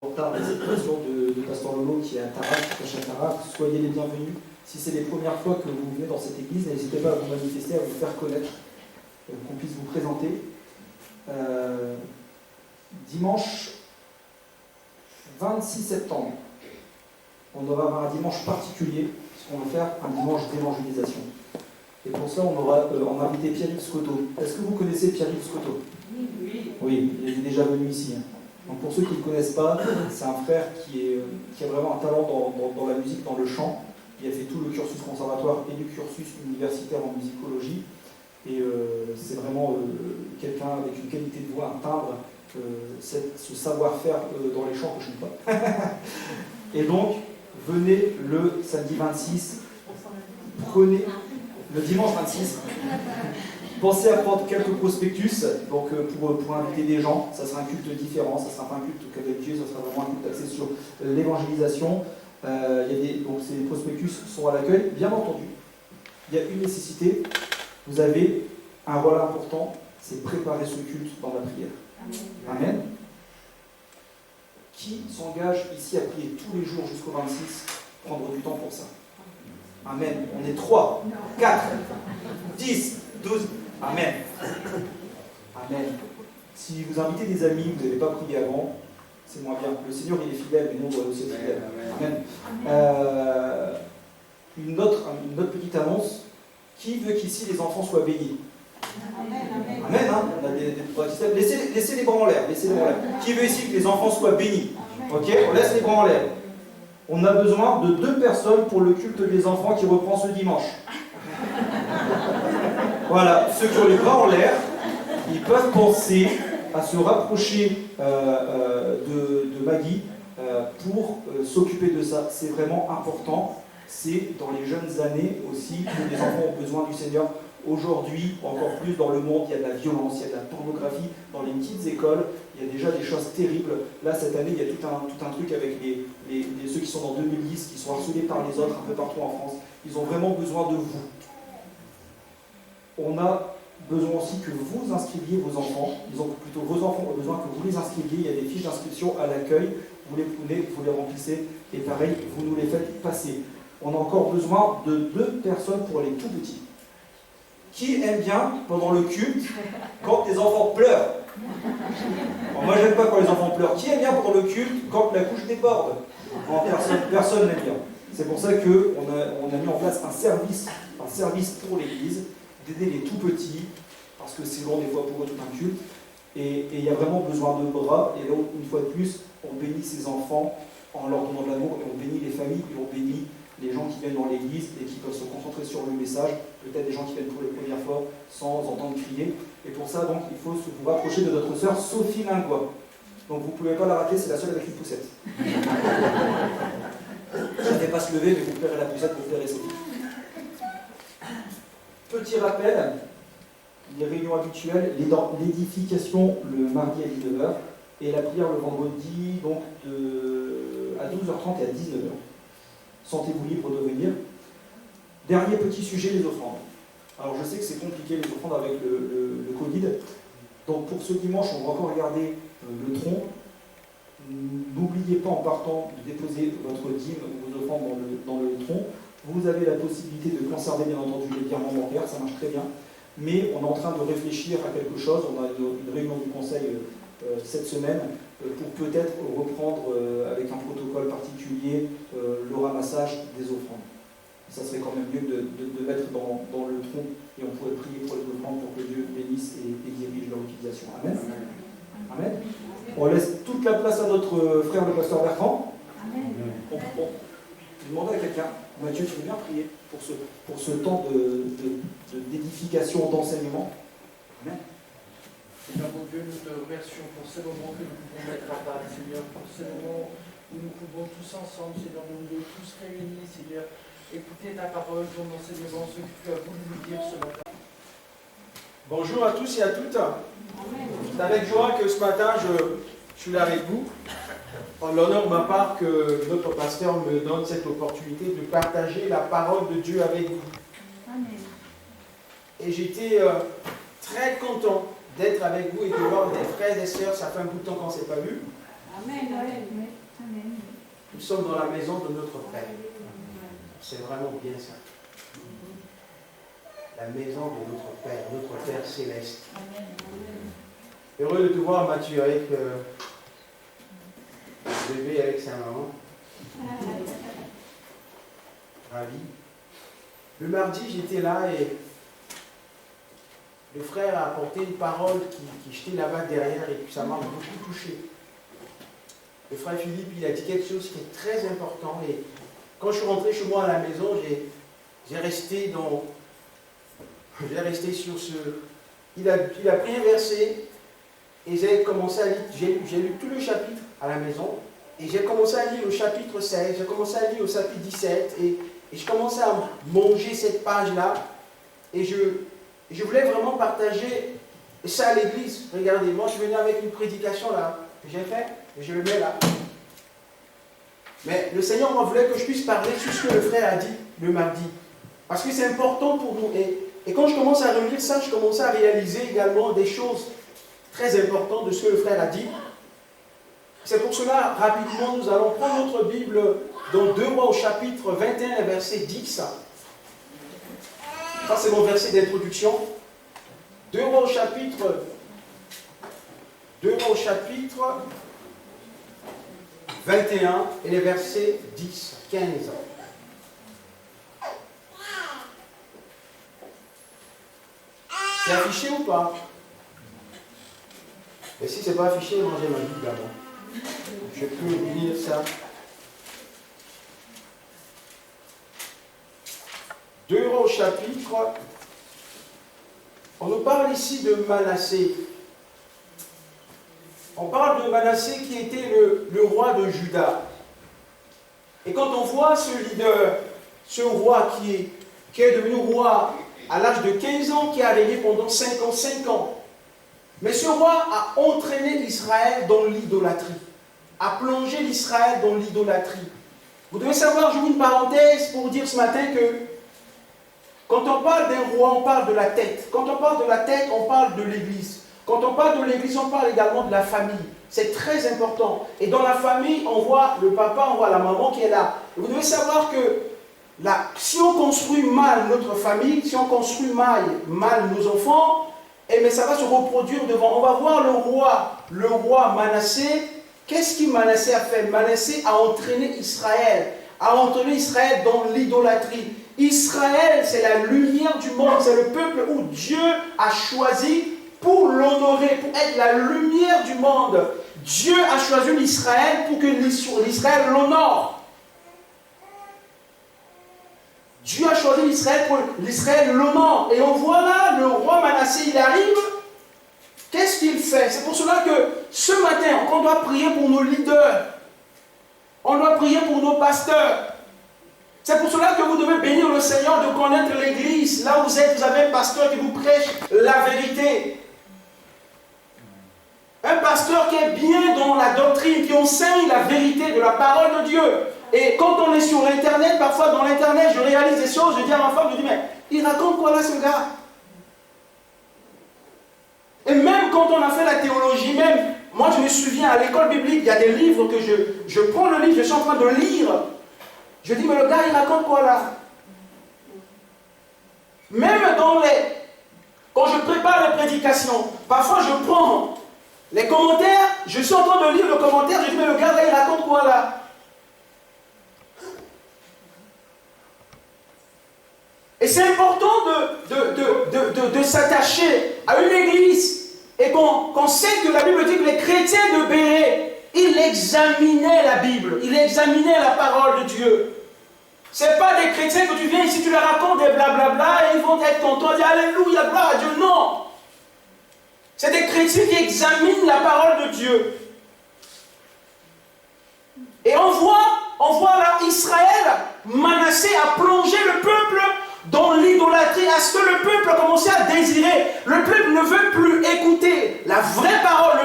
retard la situation de Pasteur Lolo qui est à Tarac, qui cache à Tarac. Soyez les bienvenus. Si c'est les premières fois que vous venez dans cette église, n'hésitez pas à vous manifester, à vous faire connaître, qu'on puisse vous présenter. Dimanche 26 septembre, on va avoir un dimanche particulier, puisqu'on va faire un dimanche d'évangélisation. Et pour ça, on a invité Pierre-Yves Scotto. Est-ce que vous connaissez Pierre-Yves Scotto? Oui, il est déjà venu ici. Donc pour ceux qui ne le connaissent pas, c'est un frère qui a vraiment un talent dans la musique, dans le chant. Il a fait tout le cursus conservatoire et le cursus universitaire en musicologie. Et c'est vraiment quelqu'un avec une qualité de voix, un timbre, ce savoir-faire dans les chants que je n'ai pas. Et donc, venez le samedi 26, prenez le dimanche 26, pensez à prendre quelques prospectus donc, pour inviter des gens. Ça sera un culte différent, ça sera pas un culte qu'avec Dieu, ça sera vraiment un culte axé sur l'évangélisation. Donc ces prospectus sont à l'accueil. Bien entendu, il y a une nécessité. Vous avez un rôle important, c'est préparer ce culte dans la prière. Amen. Qui s'engage ici à prier tous les jours jusqu'au 26, prendre du temps pour ça? Amen. On est 3, 4, 10, 12. Amen. Amen. Si vous invitez des amis, vous n'avez pas prié avant, c'est moins bien. Le Seigneur, il est fidèle, mais nous, on doit aussi être fidèles. Amen. Une autre petite annonce. Qui veut qu'ici les enfants soient bénis? Amen. Amen, hein. On a des laissez les bras en l'air. Qui veut ici que les enfants soient bénis? Ok, on laisse les bras en l'air. On a besoin de 2 personnes pour le culte des enfants qui reprend ce dimanche. Voilà, ceux qui ont les bras en l'air, ils peuvent penser à se rapprocher de Maggie pour s'occuper de ça. C'est vraiment important. C'est dans les jeunes années aussi que les enfants ont besoin du Seigneur. Aujourd'hui, encore plus dans le monde, il y a de la violence, il y a de la pornographie. Dans les petites écoles, il y a déjà des choses terribles. Là, cette année, il y a tout un truc avec ceux qui sont en 2010, qui sont harcelés par les autres un peu partout en France. Ils ont vraiment besoin de vous. On a besoin aussi que vous inscriviez vos enfants. Plutôt vos enfants ont besoin que vous les inscriviez. Il y a des fiches d'inscription à l'accueil. Vous les prenez, vous les remplissez. Et pareil, vous nous les faites passer. On a encore besoin de 2 personnes pour les tout petits. Qui aime bien, pendant le culte, quand les enfants pleurent? Bon, moi, j'aime pas quand les enfants pleurent. Qui aime bien pendant le culte, quand la couche déborde? Personne n'aime bien. C'est pour ça qu'on a mis en place un service pour l'Église, d'aider les tout petits, parce que c'est long des fois pour eux tout un culte. Et il y a vraiment besoin de bras. Et là, une fois de plus, on bénit ces enfants en leur donnant de l'amour, et on bénit les familles, et on bénit les gens qui viennent dans l'église et qui peuvent se concentrer sur le message, peut-être des gens qui viennent pour la première fois sans entendre crier. Et pour ça, donc, il faut vous rapprocher de notre sœur Sophie Lingua. Donc vous ne pouvez pas la rater, c'est la seule avec une poussette. Elle ne fait pas se lever, mais vous plairez la poussette, vous plairez Sophie. Petit rappel, les réunions habituelles, l'édification le mardi à 19h et la prière le vendredi donc à 12h30 et à 19h. Sentez-vous libre de venir. Dernier petit sujet, les offrandes. Alors je sais que c'est compliqué les offrandes avec le Covid. Donc pour ce dimanche, on va encore regarder le tronc. N'oubliez pas en partant de déposer votre dîme ou vos offrandes dans le tronc. Vous avez la possibilité de conserver bien entendu les virements bancaires, ça marche très bien. Mais on est en train de réfléchir à quelque chose. On a une réunion du conseil cette semaine pour peut-être reprendre avec un protocole particulier le ramassage des offrandes. Ça serait quand même mieux de mettre dans le tronc et on pourrait prier pour les offrandes pour que Dieu bénisse et dirige leur utilisation. Amen. Amen. On laisse toute la place à notre frère le pasteur Bertrand. Amen. Je demande à quelqu'un, Mathieu, tu veux bien prier pour ce temps d'édification, d'enseignement. Amen. Seigneur mon Dieu, nous te remercions pour ces moments que nous pouvons mettre à part, Seigneur, pour ces moments où nous pouvons tous ensemble, Seigneur mon Dieu, tous réunis, Seigneur, écouter ta parole, ton enseignement, ce que tu as voulu nous dire ce matin. Bonjour à tous et à toutes. C'est avec joie que ce matin je suis là avec vous. L'honneur de ma part que notre pasteur me donne cette opportunité de partager la parole de Dieu avec vous. Amen. Et j'étais très content d'être avec vous et de voir des frères et sœurs, ça fait un bout de temps qu'on ne s'est pas vu. Amen. Amen. Nous sommes dans la maison de notre Père. C'est vraiment bien ça. La maison de notre Père céleste. Heureux de te voir, Mathieu, avec le bébé, avec sa maman. Ravi. Le mardi, j'étais là et le frère a apporté une parole qui jetait là-bas derrière et ça m'a beaucoup touché. Le frère Philippe, il a dit quelque chose qui est très important et quand je suis rentré chez moi à la maison, j'ai resté sur ce... Il a pris un verset et j'ai commencé à lire, j'ai lu tout le chapitre à la maison et j'ai commencé à lire le chapitre 16, j'ai commencé à lire au chapitre 17 et je commençais à manger cette page-là et je voulais vraiment partager ça à l'église. Regardez, moi je venais avec une prédication là, que j'ai fait, et je le mets là. Mais le Seigneur m'en voulait que je puisse parler sur ce que le frère a dit le mardi. Parce que c'est important pour nous. Et quand je commence à relire ça, je commence à réaliser également des choses très importantes de ce que le frère a dit. C'est pour cela, rapidement, nous allons prendre notre Bible dans 2 Rois au chapitre 21, verset 10. Ça, c'est mon verset d'introduction. 2 Rois au chapitre 21 et les versets 10, 15. C'est affiché ou pas? Et si ce n'est pas affiché, mangez ma Bible d'abord. Je peux lire ça. 2 Rois au chapitre. On nous parle ici de Manassé. On parle de Manassé qui était le roi de Juda. Et quand on voit ce leader, ce roi qui est devenu roi à l'âge de 15 ans, qui a régné pendant 5 ans. Mais ce roi a entraîné l'Israël dans l'idolâtrie, a plongé l'Israël dans l'idolâtrie. Vous devez savoir, je vous une parenthèse pour vous dire ce matin que quand on parle d'un roi, on parle de la tête. Quand on parle de la tête, on parle de l'Église. Quand on parle de l'Église, on parle également de la famille. C'est très important. Et dans la famille, on voit le papa, on voit la maman qui est là. Et vous devez savoir que si on construit mal notre famille, si on construit mal nos enfants, mais ça va se reproduire devant. On va voir le roi Manassé. Qu'est-ce que Manassé a fait? Manassé a entraîné Israël dans l'idolâtrie. Israël, c'est la lumière du monde, c'est le peuple où Dieu a choisi pour l'honorer, pour être la lumière du monde. Dieu a choisi l'Israël pour que l'Israël l'honore. Dieu a choisi l'Israël pour l'Israël l'honore. Et on voit là, le roi Manassé, il arrive. Qu'est-ce qu'il fait? C'est pour cela que ce matin, on doit prier pour nos leaders. On doit prier pour nos pasteurs. C'est pour cela que vous devez bénir le Seigneur de connaître l'Église. Là où vous êtes, vous avez un pasteur qui vous prêche la vérité. Un pasteur qui est bien dans la doctrine, qui enseigne la vérité de la parole de Dieu. Et quand on est sur l'Internet, parfois dans l'Internet, je réalise des choses, je dis à ma femme, je dis, mais il raconte quoi là ce gars? Et même quand on a fait la théologie, même, moi je me souviens, à l'école biblique, il y a des livres que je prends le livre, je suis en train de lire. Je dis, mais le gars, il raconte quoi là? Même quand je prépare les prédications, parfois je prends les commentaires, je suis en train de lire le commentaire, je dis, mais le gars là, il raconte quoi là? Et c'est important de s'attacher à une église et qu'on sait que la Bible dit que les chrétiens de Béret, ils examinaient la Bible, ils examinaient la parole de Dieu. Ce n'est pas des chrétiens que tu viens ici, tu leur racontes des blablabla et ils vont être contents, dire Alléluia, gloire à Dieu. Non! C'est des chrétiens qui examinent la parole de Dieu. Et on voit là Israël, Manassé a plongé le peuple dans l'idolâtrie, à ce que le peuple a commencé à désirer. Le peuple ne veut plus écouter la vraie parole,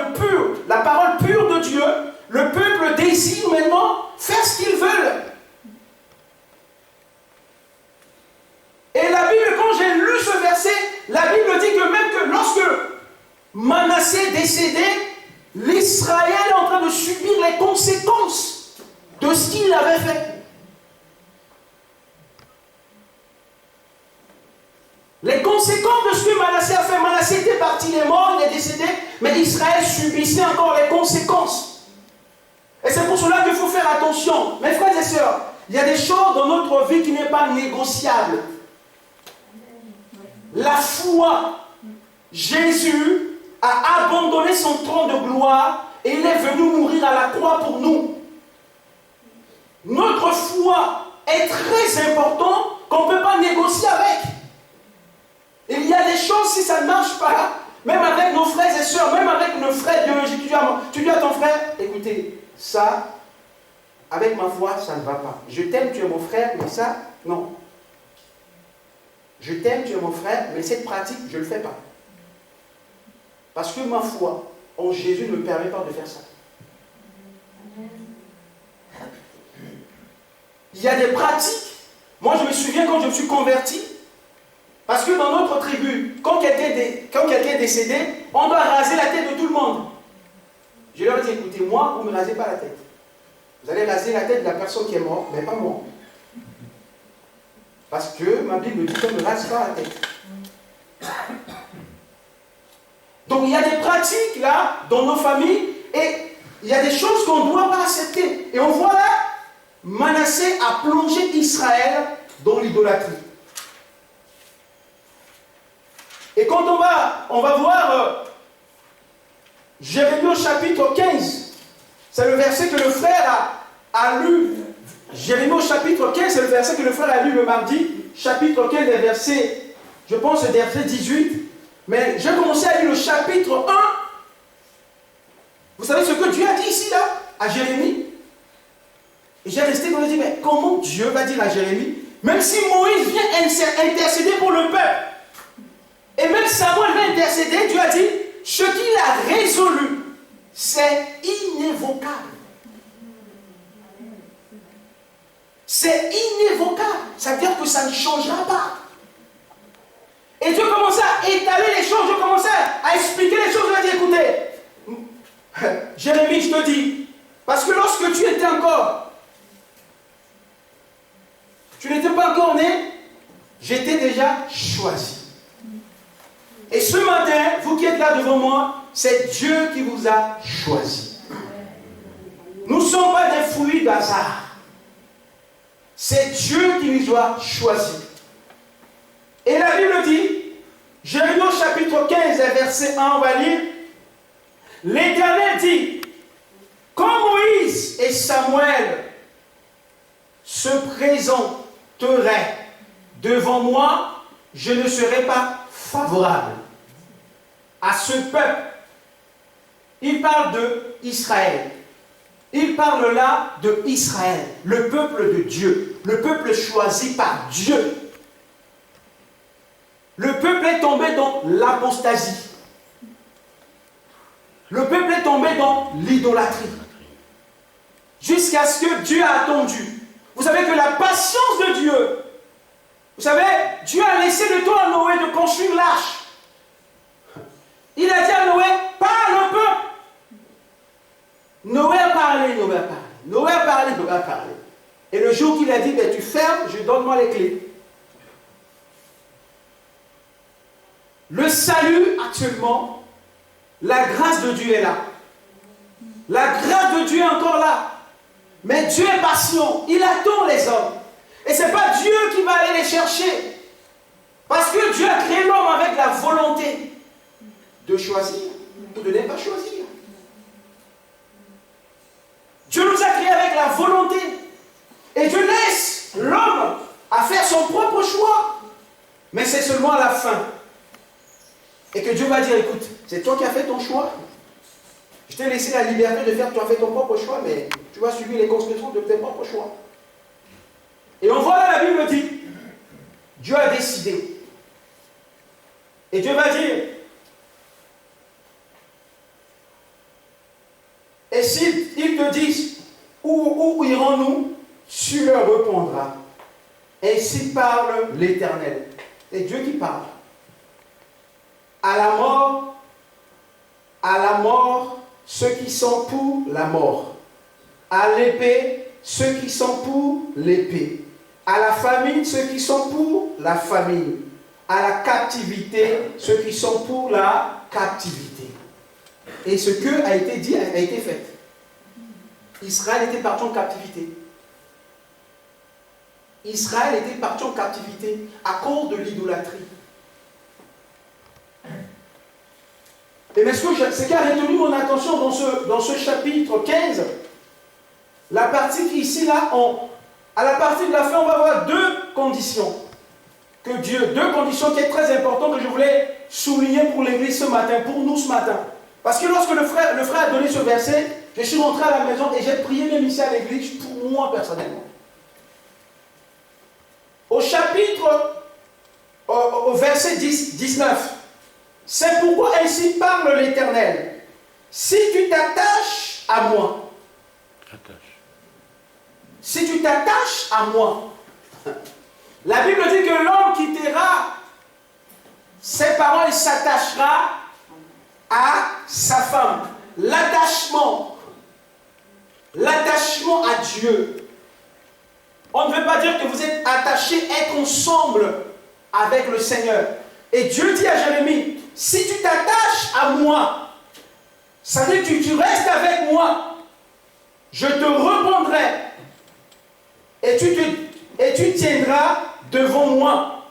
la parole pure de Dieu. Le peuple désire maintenant faire ce qu'ils veulent. Et la Bible, quand j'ai lu ce verset, la Bible dit que même que lorsque Manassé est décédé, l'Israël est en train de suivre subir les conséquences de ce qu'il avait fait. Les conséquences de ce que Manassé a fait. Manassé était parti, il est mort, il est décédé, mais Israël subissait encore les conséquences. Et c'est pour cela qu'il faut faire attention. Mes frères et sœurs, il y a des choses dans notre vie qui n'est pas négociable. La foi. Jésus a abandonné son trône de gloire et il est venu mourir à la croix pour nous. Notre foi est très importante qu'on ne peut pas négocier avec. Il y a des choses, si ça ne marche pas, même avec nos frères et sœurs, même avec nos frères biologiques, tu dis à ton frère, écoutez, ça, avec ma foi, ça ne va pas. Je t'aime, tu es mon frère, mais ça, non. Je t'aime, tu es mon frère, mais cette pratique, je ne le fais pas. Parce que ma foi en Jésus ne me permet pas de faire ça. Il y a des pratiques. Moi, je me souviens quand je me suis converti, parce que dans notre tribu, quand quelqu'un est décédé, on doit raser la tête de tout le monde. Je leur ai dit, écoutez, moi, vous ne me rasez pas la tête. Vous allez raser la tête de la personne qui est morte, mais pas moi. Parce que ma Bible me dit qu'on ne rase pas la tête. Donc il y a des pratiques là, dans nos familles, et il y a des choses qu'on ne doit pas accepter. Et on voit là, Manassé a plongé Israël dans l'idolâtrie. Et quand on va voir Jérémie au chapitre 15, c'est le verset que le frère a lu. Jérémie au chapitre 15, c'est le verset que le frère a lu le mardi, chapitre 15, verset, je pense, verset 18. Mais j'ai commencé à lire le chapitre 1. Vous savez ce que Dieu a dit ici, là, à Jérémie? Et j'ai resté comme je dis, mais comment Dieu va dire à Jérémie, même si Moïse vient intercéder pour le peuple, et même Samuel vient intercéder, Dieu a dit, ce qu'il a résolu, c'est inévocable. C'est inévocable. Ça veut dire que ça ne changera pas. Et Dieu commençait à étaler les choses, Dieu commençait à expliquer les choses. Il a dit, écoutez, Jérémie, je te dis, parce que lorsque tu n'étais pas encore né, j'étais déjà choisi. Et ce matin, vous qui êtes là devant moi, c'est Dieu qui vous a choisi. Nous ne sommes pas des fruits d'hasard. C'est Dieu qui nous a choisis. Et la Bible dit, Jérémie au chapitre 15, verset 1, on va lire, l'Éternel dit, quand Moïse et Samuel se présenteraient devant moi, je ne serai pas favorable à ce peuple. Il parle de Israël. Il parle là de Israël, le peuple de Dieu, le peuple choisi par Dieu. Le peuple est tombé dans l'apostasie. Le peuple est tombé dans l'idolâtrie. Jusqu'à ce que Dieu a attendu. Vous savez que la patience de Dieu, vous savez, Dieu a laissé le temps à Noé de construire l'arche. Il a dit à Noé, parle un peu. Noé a parlé, Noé a parlé. Noé a parlé, Noé a parlé. Et le jour qu'il a dit, ben, tu fermes, je donne-moi les clés. Le salut actuellement, la grâce de Dieu est là. La grâce de Dieu est encore là. Mais Dieu est patient, il attend les hommes. Et ce n'est pas Dieu qui va aller les chercher. Parce que Dieu a créé l'homme avec la volonté de choisir ou de ne pas choisir. Dieu nous a créés avec la volonté. Et Dieu laisse l'homme à faire son propre choix. Mais c'est seulement à la fin. Et que Dieu va dire, écoute, c'est toi qui as fait ton choix. Je t'ai laissé la liberté de faire, tu as fait ton propre choix, mais tu vas subir les conséquences de tes propres choix. Et on voit là, la Bible dit, Dieu a décidé. Et Dieu va dire, et s'ils te disent, où irons-nous, tu leur répondras. Ainsi parle l'Éternel. C'est Dieu qui parle. À la mort, ceux qui sont pour la mort. À l'épée, ceux qui sont pour l'épée. À la famine, ceux qui sont pour la famine. À la captivité, ceux qui sont pour la captivité. Et ce que a été dit a été fait. Israël était parti en captivité. Israël était parti en captivité à cause de l'idolâtrie. Et mais ce qui a retenu mon attention dans ce chapitre 15, la partie qui ici, là, à la partie de la fin, on va voir deux conditions. Deux conditions qui sont très importantes que je voulais souligner pour l'église ce matin, pour nous ce matin. Parce que lorsque le frère a donné ce verset, je suis rentré à la maison et j'ai prié même ici à l'église pour moi personnellement. Au chapitre, au verset 19, c'est pourquoi ainsi parle l'Éternel. Si tu t'attaches à moi, si tu t'attaches à moi, la Bible dit que l'homme quittera ses parents et s'attachera à sa femme. L'attachement à Dieu. On ne veut pas dire que vous êtes attachés, être ensemble avec le Seigneur. Et Dieu dit à Jérémie, si tu t'attaches à moi, ça veut dire que tu restes avec moi, je te reprendrai et tu tiendras devant moi.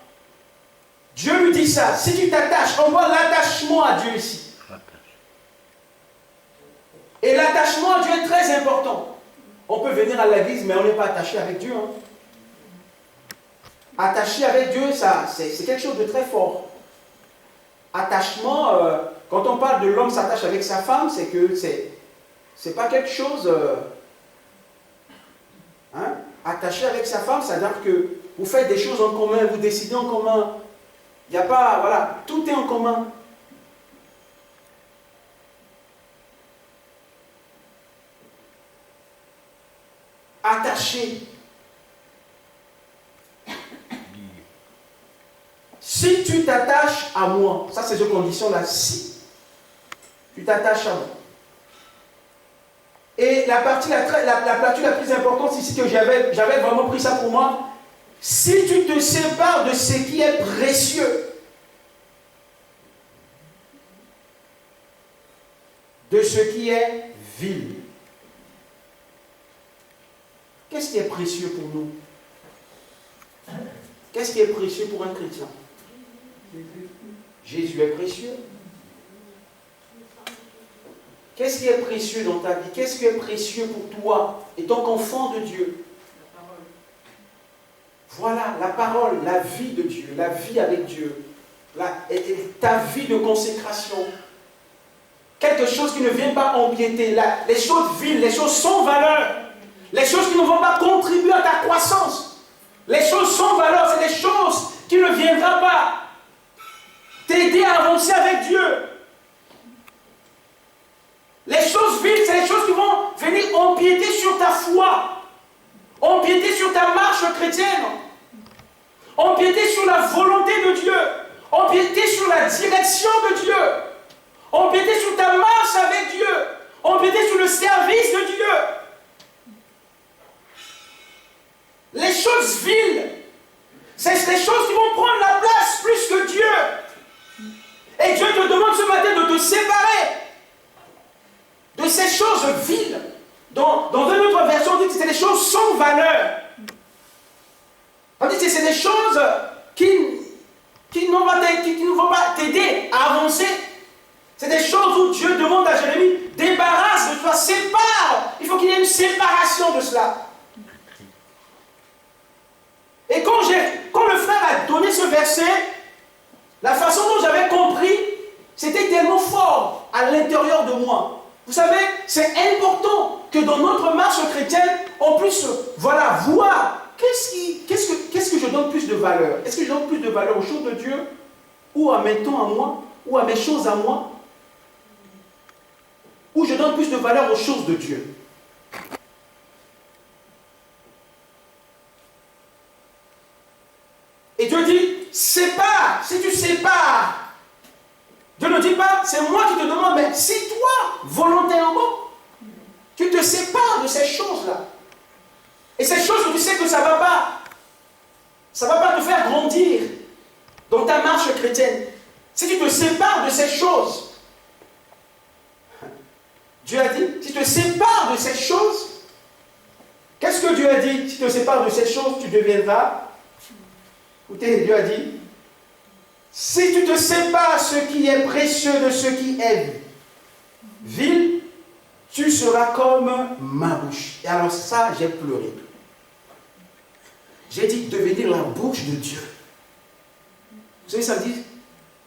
Dieu lui dit ça. Si tu t'attaches, on voit l'attachement à Dieu ici. Et l'attachement à Dieu est très important. On peut venir à l'église, mais on n'est pas attaché avec Dieu. Hein. Attaché avec Dieu, c'est quelque chose de très fort. Attachement, quand on parle de l'homme s'attache avec sa femme, c'est que c'est pas quelque chose... attaché avec sa femme, c'est-à-dire que vous faites des choses en commun, vous décidez en commun. Il n'y a pas... Voilà, tout est en commun. Attaché. Si tu t'attaches à moi, ça c'est une condition-là, si tu t'attaches à moi. Et la partie la plus importante ici que j'avais vraiment pris ça pour moi, si tu te sépares de ce qui est précieux, de ce qui est vil. Qu'est-ce qui est précieux pour nous? Qu'est-ce qui est précieux pour un chrétien? Jésus est précieux. Qu'est-ce qui est précieux dans ta vie? Qu'est-ce qui est précieux pour toi et tant qu'enfant de Dieu? La parole. Voilà, la parole, la vie de Dieu, la vie avec Dieu, ta vie de consécration. Quelque chose qui ne vient pas empiéter. Les choses viles, les choses sans valeur. Les choses qui ne vont pas contribuer à ta croissance. Les choses sans valeur, c'est des choses qui ne viendront pas t'aider à avancer avec Dieu. Les choses vides, c'est les choses qui vont venir empiéter sur ta foi, empiéter sur ta marche chrétienne, empiéter sur la volonté de Dieu, empiéter sur la direction de Dieu, empiéter sur ta marche avec Dieu, empiéter sur le service de Dieu. Les choses viles, c'est les choses qui vont prendre la place plus que Dieu. Et Dieu te demande ce matin de te séparer de ces choses viles. Dans une autre version, on dit que c'est des choses sans valeur. On dit que c'est des choses qui ne vont pas t'aider à avancer. C'est des choses où Dieu demande à Jérémie, débarrasse de toi, sépare. Il faut qu'il y ait une séparation de cela. Et quand le frère a donné ce verset, la façon dont j'avais compris, c'était tellement fort à l'intérieur de moi. Vous savez, c'est important que dans notre marche chrétienne, on puisse voir qu'est-ce que je donne plus de valeur. Est-ce que je donne plus de valeur aux choses de Dieu ou à mes temps à moi ou à mes choses à moi, ou je donne plus de valeur aux choses de Dieu? Et Dieu dit, sépare. Si tu sépares, Dieu nous dit dis pas, c'est moi qui te demande, mais si toi, volontairement, tu te sépares de ces choses-là, et ces choses où tu sais que ça ne va pas te faire grandir dans ta marche chrétienne, si tu te sépares de ces choses, Dieu a dit, si tu te sépares de ces choses, qu'est-ce que Dieu a dit? Si tu te sépares de ces choses, tu deviendras. Écoutez, Dieu a dit, si tu te sépares ce qui est précieux de ce qui est vil, tu seras comme ma bouche. Et alors ça, j'ai pleuré. J'ai dit, devenir la bouche de Dieu. Vous savez, ça veut dire,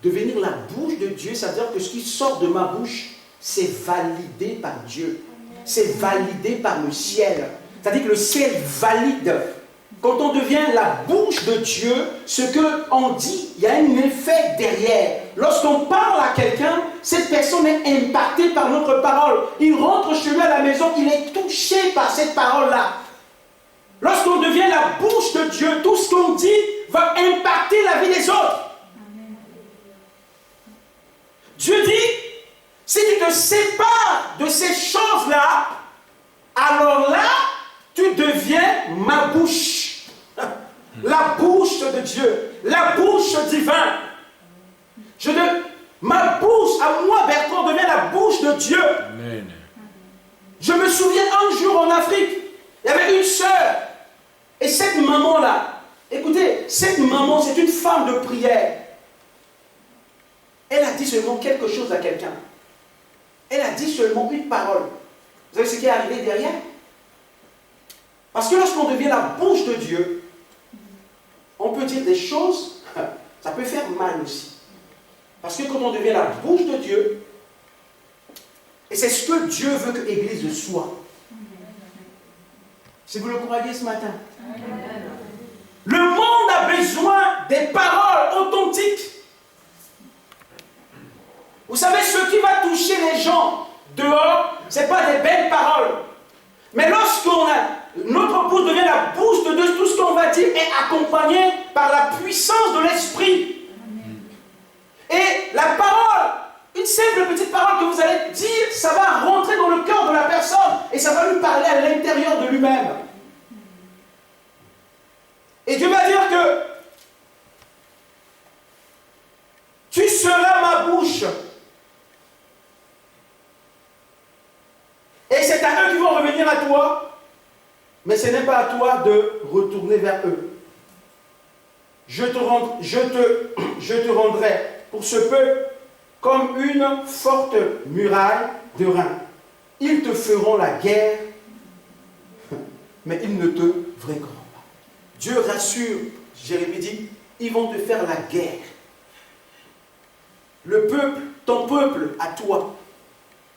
devenir la bouche de Dieu, ça veut dire que ce qui sort de ma bouche, c'est validé par Dieu. C'est validé par le ciel. C'est-à-dire que le ciel valide. Quand on devient la bouche de Dieu, ce qu'on dit, il y a un effet derrière. Lorsqu'on parle à quelqu'un, cette personne est impactée par notre parole. Il rentre chez lui à la maison, il est touché par cette parole-là. Lorsqu'on devient la bouche de Dieu, tout ce qu'on dit va impacter la vie des autres. Dieu dit, si tu te sépares de ces choses-là, alors là, tu deviens ma bouche. La bouche de Dieu, la bouche divine. Ma bouche, à moi, Bertrand, devient la bouche de Dieu. Amen. Je me souviens un jour en Afrique, il y avait une sœur. Et cette maman-là, écoutez, cette maman, c'est une femme de prière. Elle a dit seulement quelque chose à quelqu'un. Elle a dit seulement une parole. Vous savez ce qui est arrivé derrière? Parce que lorsqu'on devient la bouche de Dieu, on peut dire des choses, ça peut faire mal aussi. Parce que quand on devient la bouche de Dieu, et c'est ce que Dieu veut que l'Église soit. Si vous le croyez ce matin. Le monde a besoin des paroles authentiques. Vous savez, ce qui va toucher les gens dehors, ce n'est pas des belles paroles. Mais notre bouche devient la bouche de Dieu, tout ce qu'on va dire est accompagné par la puissance de l'Esprit. Et la parole, une simple petite parole que vous allez dire, ça va rentrer dans le cœur de la personne et ça va lui parler à l'intérieur de lui-même. Et Dieu va dire que tu seras ma bouche. Et c'est à eux qui vont revenir à toi, mais ce n'est pas à toi de retourner vers eux. Je te rendrai pour ce peuple comme une forte muraille de reins. Ils te feront la guerre, mais ils ne te vaincront pas. Dieu rassure, Jérémie dit, ils vont te faire la guerre. Le peuple, ton peuple à toi,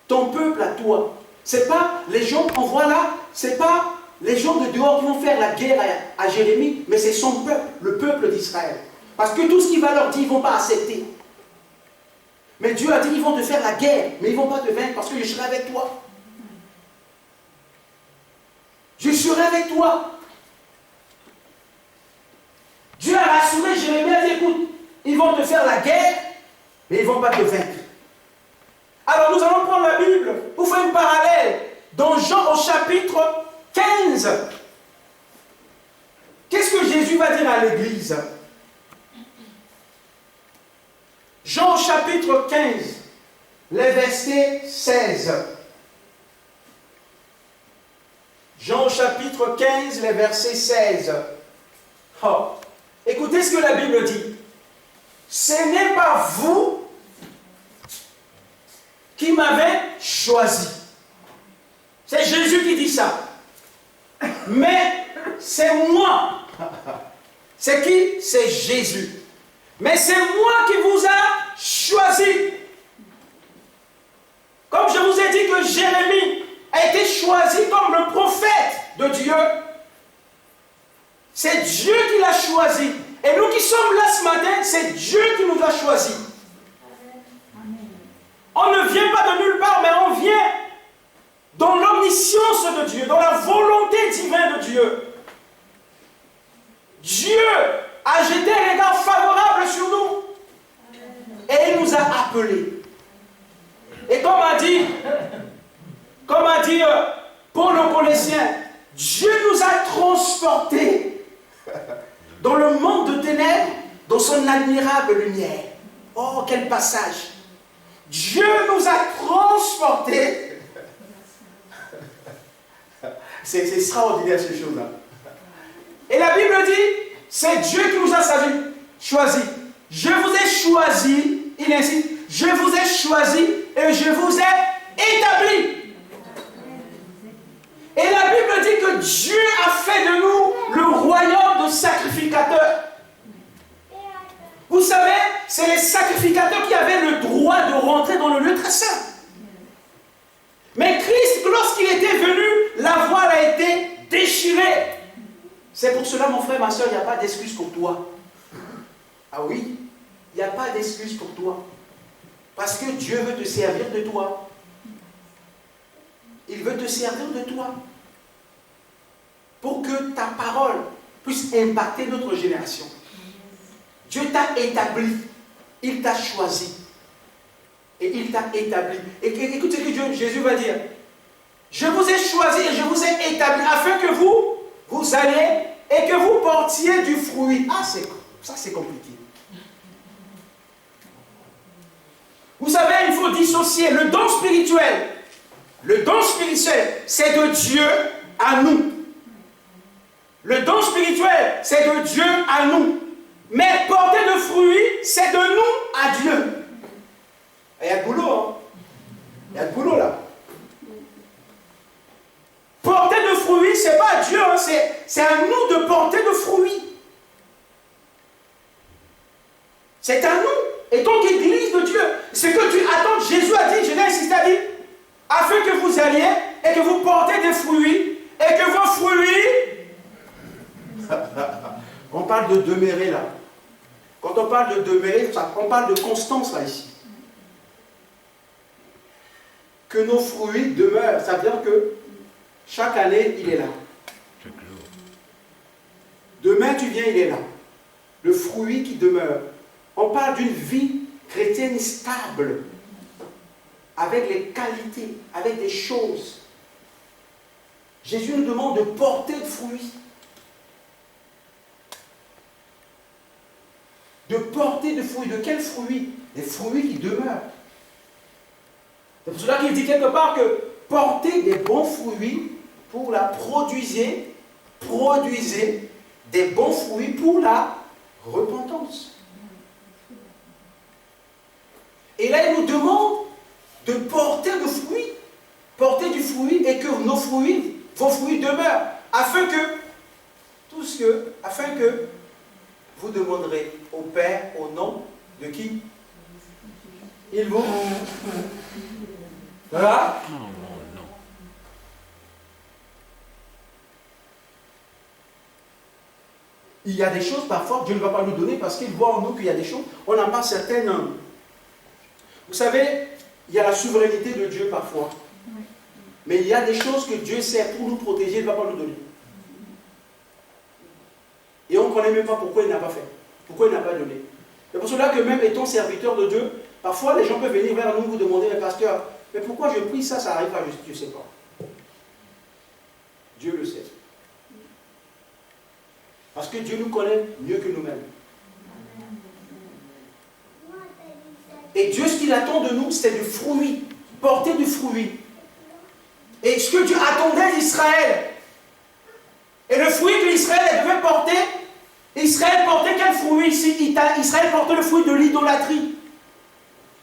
ton peuple à toi. C'est pas les gens qu'on voit là, c'est pas les gens de dehors qui vont faire la guerre à Jérémie, mais c'est son peuple, le peuple d'Israël. Parce que tout ce qu'il va leur dire, ils ne vont pas accepter. Mais Dieu a dit, ils vont te faire la guerre, mais ils ne vont pas te vaincre parce que je serai avec toi. Je serai avec toi. Dieu a rassuré Jérémie, a dit, écoute, ils vont te faire la guerre, mais ils ne vont pas te vaincre. Alors nous allons prendre la Bible pour faire une parallèle dans Jean au chapitre 15. Qu'est-ce que Jésus va dire à l'Église? Jean au chapitre 15, les versets 16. Jean au chapitre 15, les versets 16. Oh. Écoutez ce que la Bible dit. Ce n'est pas vous qui m'avez choisi. C'est Jésus qui dit ça. Mais c'est moi. C'est qui? C'est Jésus. Mais c'est moi qui vous a choisi. Comme je vous ai dit que Jérémie a été choisi comme le prophète de Dieu, c'est Dieu qui l'a choisi. Et nous qui sommes là ce matin, c'est Dieu qui nous a choisis. On ne vient pas de nulle part, mais on vient dans l'omniscience de Dieu, dans la volonté divine de Dieu. Dieu a jeté un regard favorable sur nous. Et il nous a appelés. Corinthiens, Dieu nous a transportés dans le monde de ténèbres, dans son admirable lumière. Oh, quel passage! Dieu nous a transportés. C'est extraordinaire ces choses-là. Et la Bible dit, c'est Dieu qui nous a choisis. Je vous ai choisi, il insiste, je vous ai choisi et je vous ai établi. Et la Bible dit que Dieu a fait de nous le royaume de sacrificateurs. Vous savez, c'est les sacrificateurs qui avaient le droit de rentrer dans le lieu très saint. Mais Christ, lorsqu'il était venu, la voile a été déchirée. C'est pour cela, mon frère, ma soeur, il n'y a pas d'excuse pour toi. Ah oui, il n'y a pas d'excuse pour toi. Parce que Dieu veut te servir de toi. Il veut te servir de toi. Pour que ta parole puisse impacter notre génération. Dieu t'a établi. Il t'a choisi. Et il t'a établi. Et écoutez ce que Jésus va dire. Je vous ai choisi et je vous ai établi afin que vous alliez et que vous portiez du fruit. Ah, ça c'est compliqué. Vous savez, il faut dissocier le don spirituel. Le don spirituel, c'est de Dieu à nous. Le don spirituel, c'est de Dieu à nous. Mais porter de fruits, c'est de nous à Dieu. Il y a de boulot, hein? Il y a de boulot là. Porter de fruits, c'est pas à Dieu, hein? C'est à nous de porter de fruits. C'est à nous. Et donc, Église de Dieu, ce que Dieu attend, Jésus a dit, je l'ai insisté, a dit, afin que vous alliez et que vous portez des fruits, et que vos fruits... On parle de demeurer là. Quand on parle de demeurer, on parle de constance là ici. Que nos fruits demeurent, ça veut dire que chaque année, il est là. Demain, tu viens, il est là. Le fruit qui demeure. On parle d'une vie chrétienne stable, avec les qualités, avec des choses. Jésus nous demande de porter de fruits. De porter de fruits. De quels fruits? Des fruits qui demeurent. C'est pour cela qu'il dit quelque part que porter des bons fruits pour la produisez des bons fruits pour la repentance. Et là, il nous demande de porter du fruit et que vos fruits demeurent, afin que vous demanderez au Père au nom de qui? Il vous. Voilà. Non. Il y a des choses, parfois, Dieu ne va pas nous donner parce qu'il voit en nous qu'il y a des choses, on n'a pas certaines... Vous savez, il y a la souveraineté de Dieu parfois. Mais il y a des choses que Dieu sait pour nous protéger, il ne va pas nous donner. Et on ne connaît même pas pourquoi il n'a pas fait. Pourquoi il n'a pas donné. C'est pour cela que même étant serviteur de Dieu, parfois les gens peuvent venir vers nous vous demander, mais pasteur, mais pourquoi je prie ça, ça arrive pas, je ne sais pas. Dieu le sait. Parce que Dieu nous connaît mieux que nous-mêmes. Et Dieu, ce qu'il attend de nous, c'est du fruit. Porter du fruit. Et ce que Dieu attendait d'Israël. Et le fruit que Israël devait porter, Israël portait quel fruit ici? Israël portait le fruit de l'idolâtrie.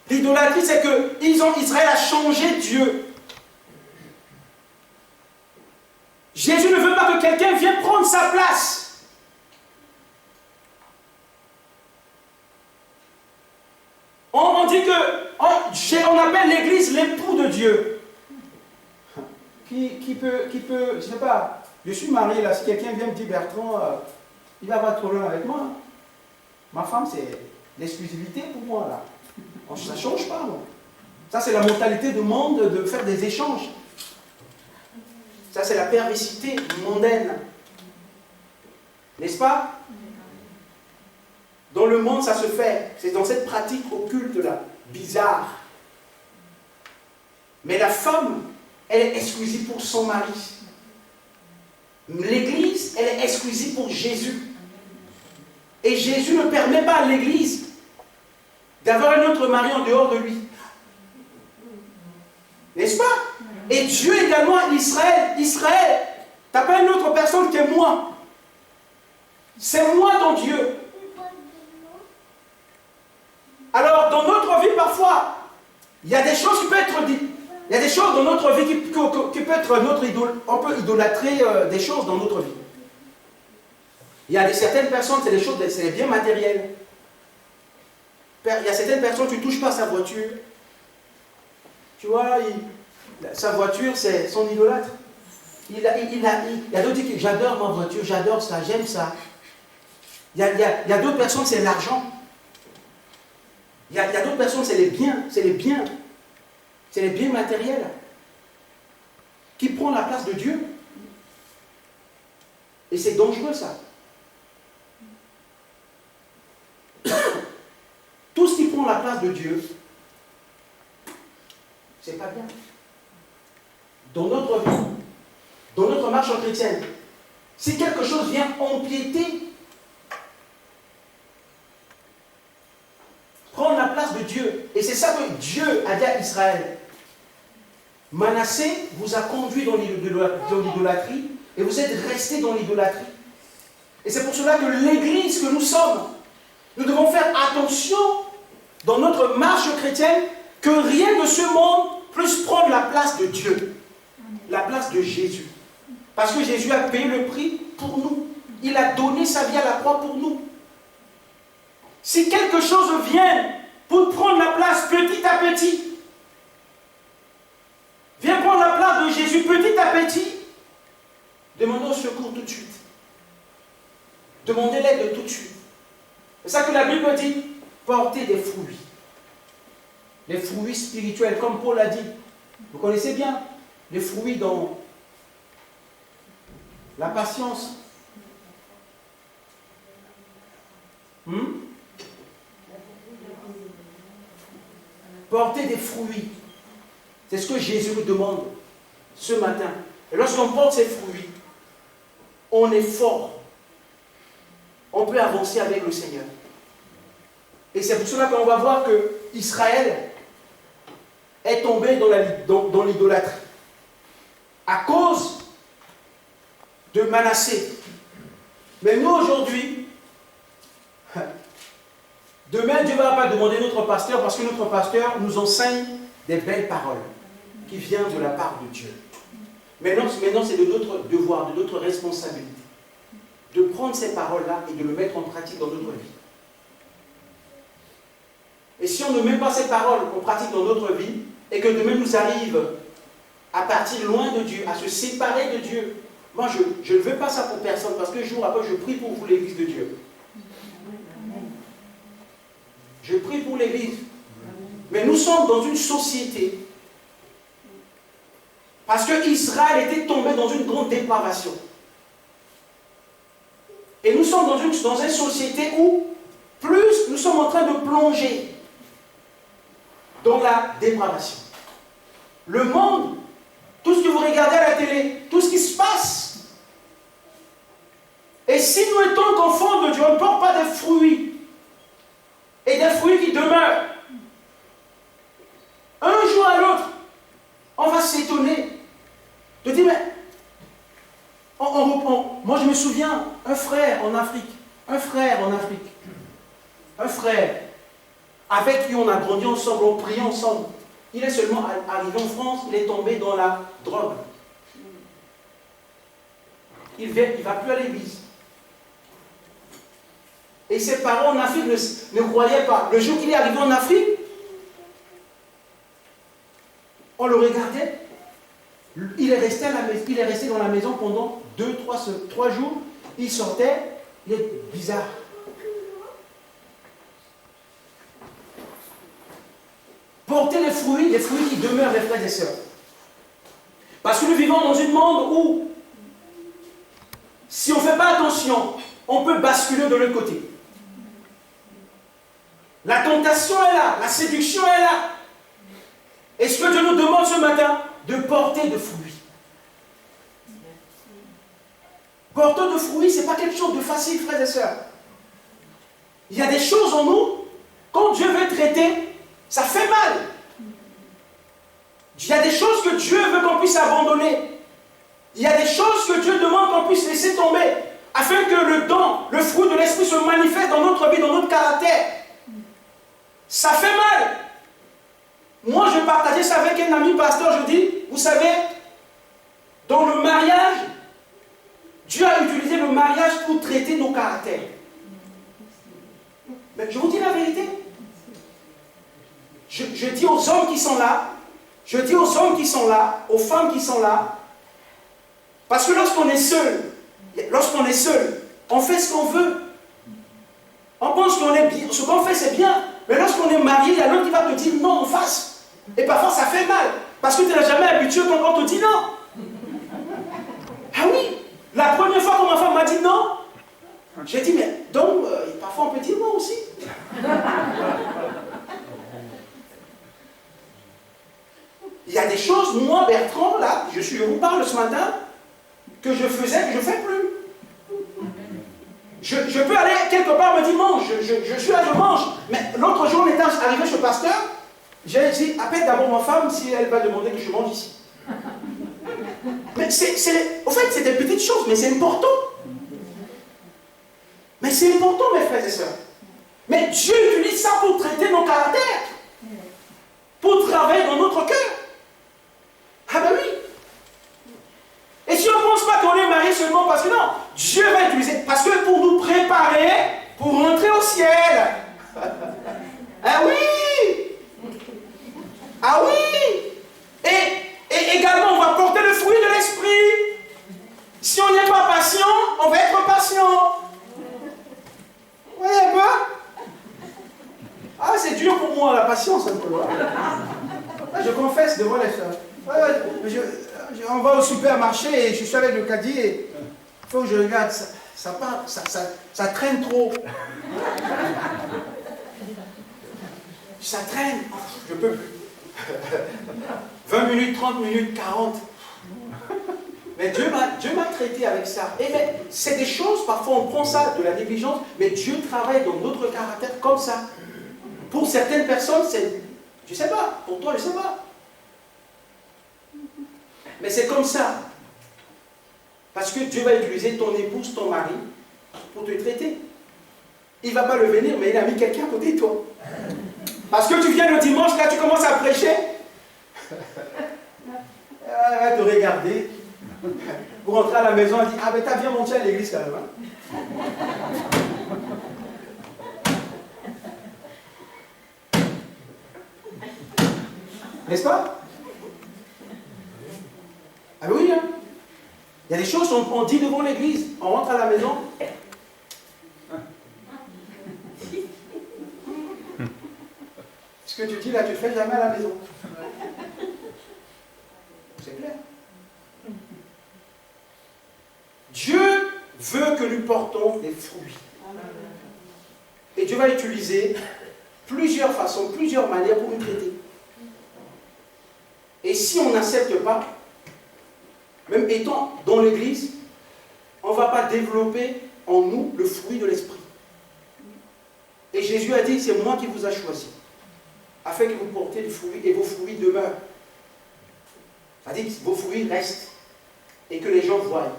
L'idolâtrie, c'est que Israël a changé Dieu. Jésus ne veut pas que quelqu'un vienne prendre sa place. On dit que on appelle l'Église l'époux de Dieu. Qui peut, je ne sais pas, je suis marié là, si quelqu'un vient me dire Bertrand, il va avoir de problème avec moi. Ma femme, c'est l'exclusivité pour moi là. Ça ne change pas, non. Ça, c'est la mentalité du monde de faire des échanges. Ça, c'est la perversité mondaine. N'est-ce pas? Dans le monde, ça se fait. C'est dans cette pratique occulte-là, bizarre. Mais la femme, elle est exclusive pour son mari. L'église, elle est exclusive pour Jésus. Et Jésus ne permet pas à l'église d'avoir un autre mari en dehors de lui. N'est-ce pas? Et Dieu également, Israël, tu n'as pas une autre personne que moi. C'est moi ton Dieu. Alors, dans notre vie, parfois, il y a des choses qui peuvent être dites. Il y a des choses dans notre vie qui peuvent être notre idole. On peut idolâtrer des choses dans notre vie. Il y a certaines personnes, c'est des choses, c'est des biens matériels. Il y a certaines personnes, tu ne touches pas sa voiture. Tu vois, sa voiture, c'est son idolâtre. Il y a d'autres qui disent, j'adore ma voiture, j'adore ça, j'aime ça. Il y a d'autres personnes, c'est l'argent. Il y a d'autres personnes, c'est les biens. C'est les biens. C'est les biens matériels qui prennent la place de Dieu. Et c'est dangereux, ça. Tout ce qui prend la place de Dieu, c'est pas bien. Dans notre vie, dans notre marche en chrétienne, si quelque chose vient empiéter, prendre la place de Dieu, et c'est ça que Dieu a dit à Israël. Manassé vous a conduit dans l'idolâtrie, et vous êtes restés dans l'idolâtrie. Et c'est pour cela que l'Église que nous sommes, nous devons faire attention dans notre marche chrétienne que rien de ce monde puisse prendre la place de Dieu, la place de Jésus. Parce que Jésus a payé le prix pour nous. Il a donné sa vie à la croix pour nous. Si quelque chose vient pour prendre la place petit à petit, vient prendre la place de Jésus petit à petit, demandez au secours tout de suite. Demandez l'aide tout de suite. C'est ça que la Bible dit, portez des fruits. Les fruits spirituels, comme Paul a dit. Vous connaissez bien les fruits dans la patience. Portez des fruits. C'est ce que Jésus nous demande ce matin. Et lorsqu'on porte ces fruits, on est fort. On peut avancer avec le Seigneur. Et c'est pour cela qu'on va voir que Israël est tombé dans l'idolâtrie. À cause de Manassé. Mais nous aujourd'hui, demain Dieu ne va pas demander notre pasteur parce que notre pasteur nous enseigne des belles paroles qui viennent de la part de Dieu. Maintenant c'est de notre devoir, de notre responsabilité de prendre ces paroles-là et de le mettre en pratique dans notre vie. Et si on ne met pas ces paroles en pratique dans notre vie, et que demain nous arrive à partir loin de Dieu, à se séparer de Dieu, moi je ne veux pas ça pour personne, parce que jour après je prie pour vous, l'Église de Dieu. Je prie pour l'Église. Mais nous sommes dans une société, parce que Israël était tombé dans une grande dépravation. Et nous sommes dans une société où plus nous sommes en train de plonger dans la dépravation. Le monde, tout ce que vous regardez à la télé, tout ce qui se passe. Et si nous étant qu'enfants de Dieu, on ne porte pas des fruits, et des fruits qui demeurent, un jour à l'autre, on va s'étonner de dire, mais moi je me souviens, un frère en Afrique, avec qui on a grandi ensemble, on priait ensemble. Il est seulement arrivé en France, il est tombé dans la drogue. Il ne va plus à l'église. Et ses parents en Afrique ne croyaient pas. Le jour qu'il est arrivé en Afrique, on le regardait. Il est resté dans la maison pendant 2-3 jours. Il sortait, il est bizarre. Porter les fruits qui demeurent, les frères et sœurs. Parce que nous vivons dans un monde où, si on ne fait pas attention, on peut basculer de l'autre côté. La tentation est là, la séduction est là. Et ce que Dieu nous demande ce matin, de porter de fruits. Porteur de fruits, ce n'est pas quelque chose de facile, frères et sœurs. Il y a des choses en nous, quand Dieu veut traiter, ça fait mal. Il y a des choses que Dieu veut qu'on puisse abandonner. Il y a des choses que Dieu demande qu'on puisse laisser tomber, afin que le don, le fruit de l'esprit se manifeste dans notre vie, dans notre caractère. Ça fait mal. Moi, je partageais ça avec un ami pasteur, je dis, vous savez, dans le mariage, Dieu a utilisé le mariage pour traiter nos caractères. Mais je vous dis la vérité. Je dis aux hommes qui sont là, je dis aux hommes qui sont là, aux femmes qui sont là, parce que lorsqu'on est seul, on fait ce qu'on veut. On pense qu'on est bien, ce qu'on fait c'est bien, mais lorsqu'on est marié, il y a l'autre qui va te dire non en face. Et parfois ça fait mal, parce que tu n'es jamais habitué quand on te dit non. Ah oui, la première fois que ma femme m'a dit non, j'ai dit mais donc parfois on peut dire non aussi. Il y a des choses, moi Bertrand, là, je vous parle ce matin, que je faisais, que je ne fais plus. Je peux aller quelque part, me dire non, je suis là, je mange. Mais l'autre jour, on était arrivé chez le pasteur, j'ai dit, appelle d'abord ma femme si elle va demander que je mange ici. Mais au fait, c'est des petites choses, mais c'est important. Mais c'est important, mes frères et sœurs. Mais Dieu utilise ça pour traiter nos caractères, pour travailler dans notre cœur. Ah ben oui. Et si on ne pense pas qu'on est marié seulement parce que non, Dieu va utiliser, parce que pour nous préparer, pour rentrer au ciel. Ah oui. Ah oui. Et également, on va porter le fruit de l'esprit. Si on n'est pas patient, on va être patient. Vous voyez un peu? Ah, c'est dur pour moi, la patience, un peu. Je confesse devant les sœurs. On va au supermarché et je suis avec le caddie et il faut que je regarde, ça traîne trop. Ça traîne, je peux plus. 20 minutes, 30 minutes, 40. Mais Dieu m'a traité avec ça. Et mais c'est des choses, parfois on prend ça de la négligence, mais Dieu travaille dans notre caractère comme ça. Pour certaines personnes, c'est, je ne sais pas, pour toi, je ne sais pas. Mais c'est comme ça. Parce que Dieu va utiliser ton épouse, ton mari, pour te traiter. Il ne va pas le venir, mais il a mis quelqu'un à côté de toi. Parce que tu viens le dimanche, là, tu commences à prêcher. Elle va te regarder. Pour rentrer à la maison, elle dit, ah ben t'as bien monté à l'église quand même. Hein? N'est-ce pas? Ah oui, hein? Il y a des choses qu'on dit devant l'église. On rentre à la maison. Ce que tu dis là, tu ne le fais jamais à la maison. C'est clair. Dieu veut que nous portons des fruits. Et Dieu va utiliser plusieurs façons, plusieurs manières pour nous traiter. Et si on n'accepte pas, même étant dans l'église, on ne va pas développer en nous le fruit de l'esprit. Et Jésus a dit, c'est moi qui vous ai choisi, afin que vous portez des fruits et vos fruits demeurent. C'est-à-dire que vos fruits restent et que les gens voient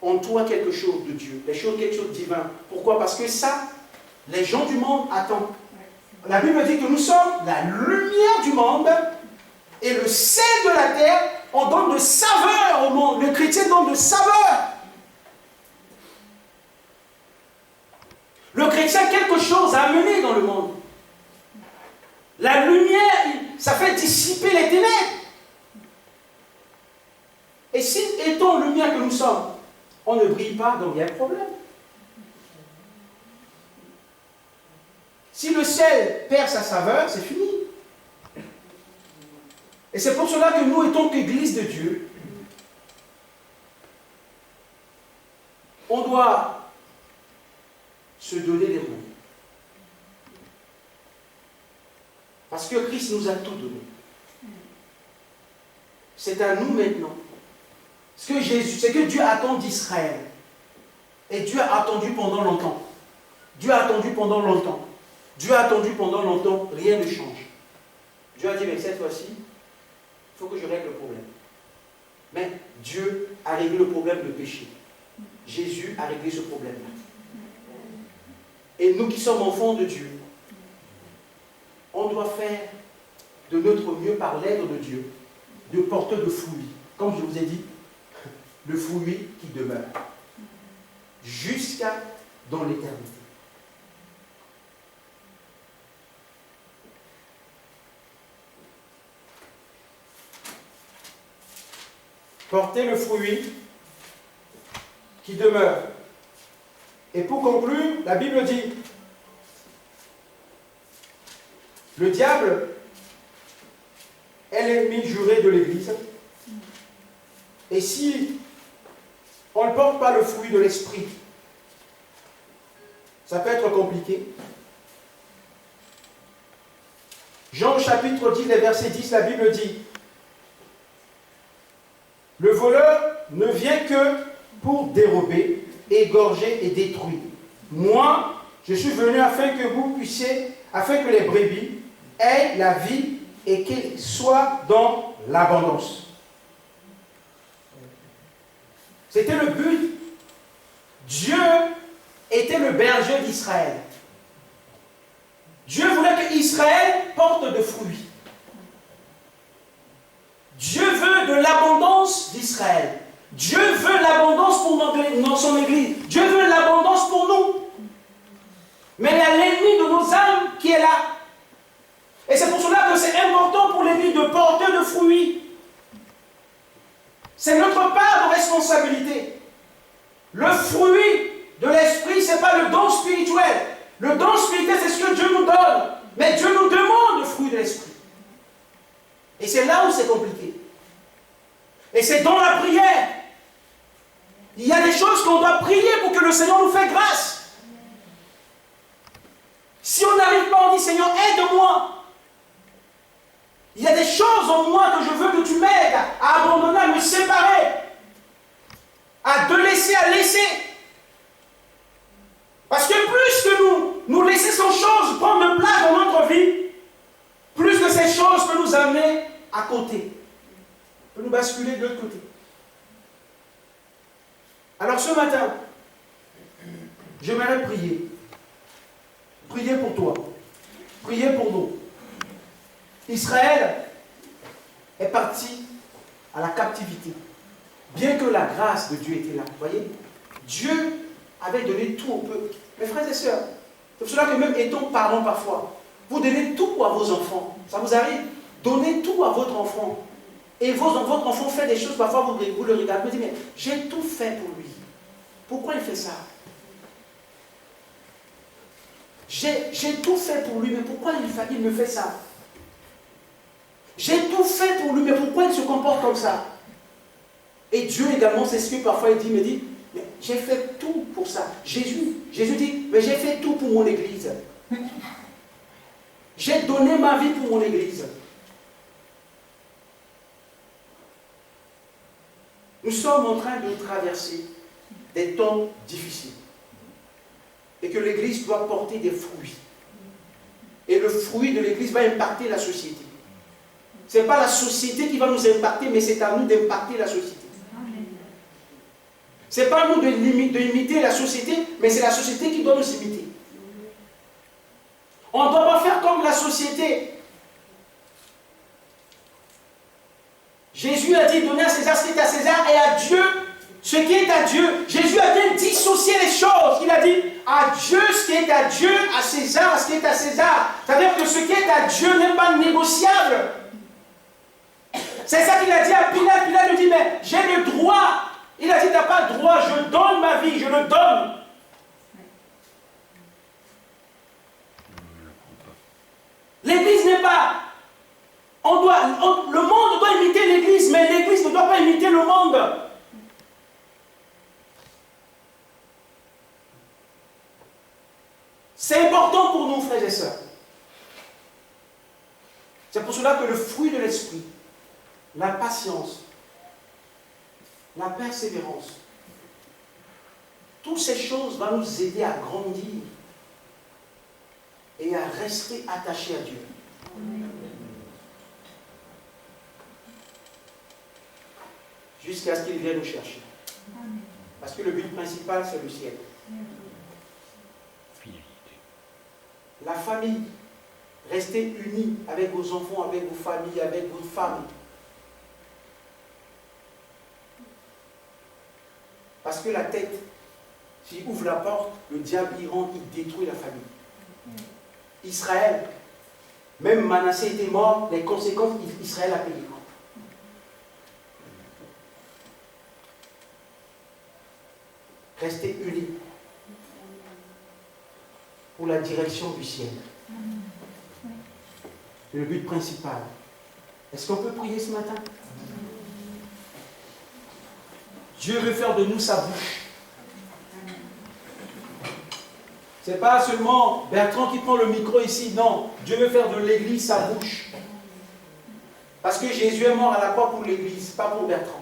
en toi quelque chose de Dieu, quelque chose de divin. Pourquoi? Parce que ça, les gens du monde attendent. La Bible dit que nous sommes la lumière du monde et le sel de la terre. On donne de saveur au monde. Le chrétien donne de saveur. Le chrétien a quelque chose à amener dans le monde. La lumière, ça fait dissiper les ténèbres. Et si, étant lumière que nous sommes, on ne brille pas, donc il y a un problème. Si le sel perd sa saveur, c'est fini. Et c'est pour cela que nous, étant qu'Église de Dieu, on doit se donner les mots. Parce que Christ nous a tout donné. C'est à nous maintenant ce que Dieu attend d'Israël. Et Dieu a attendu pendant longtemps. Dieu a attendu pendant longtemps. Dieu a attendu pendant longtemps, rien ne change. Dieu a dit, mais cette fois-ci, il faut que je règle le problème. Mais Dieu a réglé le problème de péché. Jésus a réglé ce problème-là. Et nous qui sommes enfants de Dieu, on doit faire de notre mieux par l'aide de Dieu, de porter de fruits. Comme je vous ai dit, le fruit qui demeure. Jusqu'à dans l'éternité. Porter le fruit qui demeure. Et pour conclure, la Bible dit, le diable est l'ennemi juré de l'Église. Et si on ne porte pas le fruit de l'esprit, ça peut être compliqué. Jean chapitre 10, verset 10, la Bible dit, le voleur ne vient que pour dérober, égorger et détruire. Moi, je suis venu afin que vous puissiez, afin que les brebis aient la vie et qu'elles soient dans l'abondance. C'était le but. Dieu était le berger d'Israël. Dieu voulait que Israël porte de fruits. Dieu veut de l'abondance d'Israël. Dieu veut l'abondance pour dans son Église. Dieu veut l'abondance pour nous. Mais il y a l'ennemi de nos âmes qui est là. Et c'est pour cela que c'est important pour l'Église de porter de fruits. C'est notre part de responsabilité. Le fruit de l'esprit, ce n'est pas le don spirituel. Le don spirituel, c'est ce que Dieu nous donne. Mais Dieu nous demande le fruit de l'esprit. Et c'est là où c'est compliqué. Et c'est dans la prière. Il y a des choses qu'on doit prier pour que le Seigneur nous fasse grâce. Si on n'arrive pas, on dit, Seigneur, aide-moi. Il y a des choses en moi que je veux que tu m'aides à abandonner, à me séparer, à te laisser, à laisser. Parce que plus que nous laisser ces choses prendre place dans notre vie, plus que ces choses peuvent nous amener à côté, peuvent nous basculer de l'autre côté. Alors ce matin, j'aimerais prier. Prier pour toi. Prier pour nous. Israël est parti à la captivité. Bien que la grâce de Dieu était là. Vous voyez, Dieu avait donné tout au peuple. Mes frères et sœurs, c'est pour cela que même étant parents parfois, vous donnez tout à vos enfants. Ça vous arrive? Donnez tout à votre enfant. Et votre enfant fait des choses, parfois vous le regardez, vous dites, mais j'ai tout fait pour lui. Pourquoi il fait ça? J'ai tout fait pour lui, mais pourquoi il me fait ça? J'ai tout fait pour lui, mais pourquoi il se comporte comme ça? Et Dieu également, c'est ce que parfois il me dit, mais j'ai fait tout pour ça. Jésus dit, mais j'ai fait tout pour mon Église. J'ai donné ma vie pour mon Église. Nous sommes en train de traverser des temps difficiles. Et que l'Église doit porter des fruits. Et le fruit de l'Église va impacter la société. Ce n'est pas la société qui va nous impacter, mais c'est à nous d'impacter la société. Ce n'est pas à nous d'imiter la société, mais c'est la société qui doit nous imiter. On ne doit pas faire comme la société. Jésus a dit, donnez à César ce qui est à César et à Dieu ce qui est à Dieu. Jésus a bien dissocié les choses. Il a dit, à Dieu ce qui est à Dieu, à César ce qui est à César. C'est-à-dire que ce qui est à Dieu n'est pas négociable. C'est ça qu'il a dit à Pilate. Pilate lui dit, mais j'ai le droit. Il a dit, tu n'as pas le droit, je donne ma vie, je le donne. L'Église n'est pas... le monde doit imiter l'Église, mais l'Église ne doit pas imiter le monde. C'est important pour nous, frères et sœurs. C'est pour cela que le fruit de l'esprit, la patience, la persévérance. Toutes ces choses vont nous aider à grandir et à rester attachés à Dieu. Jusqu'à ce qu'il vienne nous chercher. Parce que le but principal, c'est le ciel. La famille, restez unis avec vos enfants, avec vos familles, avec vos femmes. Parce que la tête, s'il ouvre la porte, le diable y rentre, il détruit la famille. Israël, même Manassé était mort, les conséquences, Israël a payé. Restez unis pour la direction du ciel. C'est le but principal. Est-ce qu'on peut prier ce matin? Dieu veut faire de nous sa bouche. Ce n'est pas seulement Bertrand qui prend le micro ici, non. Dieu veut faire de l'Église sa bouche. Parce que Jésus est mort à la croix pour l'Église, pas pour Bertrand.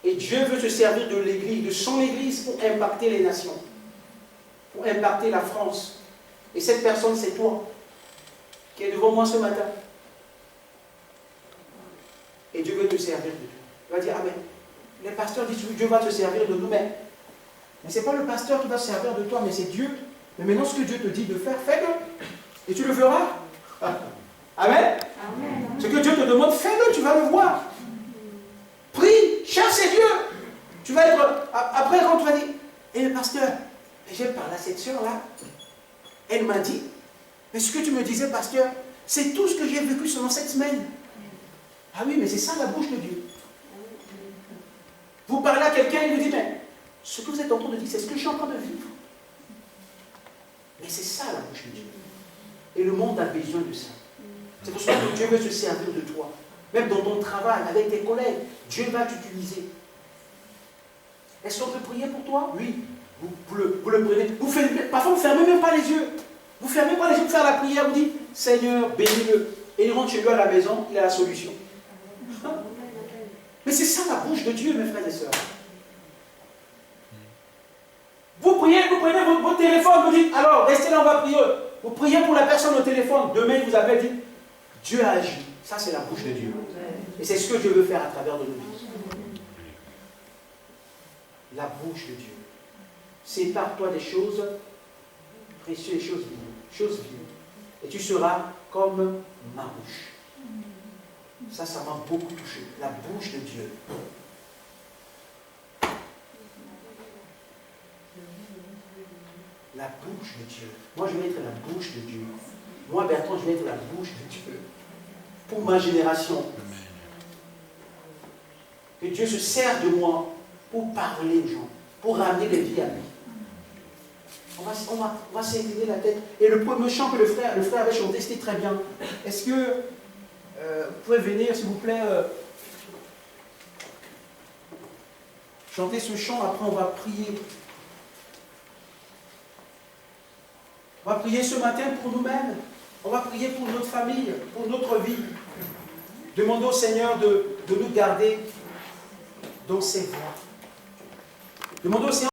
Et Dieu veut se servir de l'Église, de son Église, pour impacter les nations, pour impacter la France. Et cette personne, c'est toi, qui est devant moi ce matin. Et Dieu veut te servir de toi. Il va dire, ah mais, les pasteurs disent, Dieu va te servir de nous, mais ce n'est pas le pasteur qui va se servir de toi, mais c'est Dieu. Mais maintenant, ce que Dieu te dit de faire, fais-le. Et tu le feras. Amen. Amen. Ce que Dieu te demande, fais-le, tu vas le voir. Prie, cherche ses Dieu. Tu vas être, après quand tu vas dire, eh pasteur, j'ai parlé à cette soeur-là, elle m'a dit, mais ce que tu me disais, pasteur, c'est tout ce que j'ai vécu pendant cette semaine. Ah oui, mais c'est ça la bouche de Dieu. Vous parlez à quelqu'un, il vous dit, mais ce que vous êtes en train de dire, c'est ce que je suis en train de vivre. Mais c'est ça la bouche de Dieu. Et le monde a besoin de ça. C'est pour ça que Dieu veut se servir de toi. Même dans ton travail, avec tes collègues, Dieu va t'utiliser. Est-ce qu'on peut prier pour toi? Oui. Vous le prenez. Parfois, vous ne fermez même pas les yeux. Vous ne fermez pas les yeux pour faire la prière. Vous dites, Seigneur, bénis-le. Et il rentre chez lui à la maison, il a la solution. Mais c'est ça la bouche de Dieu, mes frères et sœurs. Vous priez, vous prenez votre téléphone, vous dites, alors, restez là, on va prier. Vous priez pour la personne au téléphone. Demain, il vous appelle, dit, Dieu a agi. Ça, c'est la bouche de Dieu. Et c'est ce que Dieu veut faire à travers de nos vies. La bouche de Dieu. Sépare-toi des choses précieuses, des choses vives. Et tu seras comme ma bouche. Ça m'a beaucoup touché. La bouche de Dieu. La bouche de Dieu. Moi, je vais être la bouche de Dieu. Moi, Bertrand, je vais être la bouche de Dieu. Pour ma génération. Que Dieu se sert de moi pour parler aux gens, pour ramener les vies à lui. On va s'incliner la tête. Et le premier chant que le frère avait chanté, c'était très bien. Est-ce que vous pouvez venir, s'il vous plaît, chanter ce chant, après on va prier. On va prier ce matin pour nous-mêmes. On va prier pour notre famille, pour notre vie. Demandons au Seigneur de nous garder dans ses voies. Demandons au Seigneur.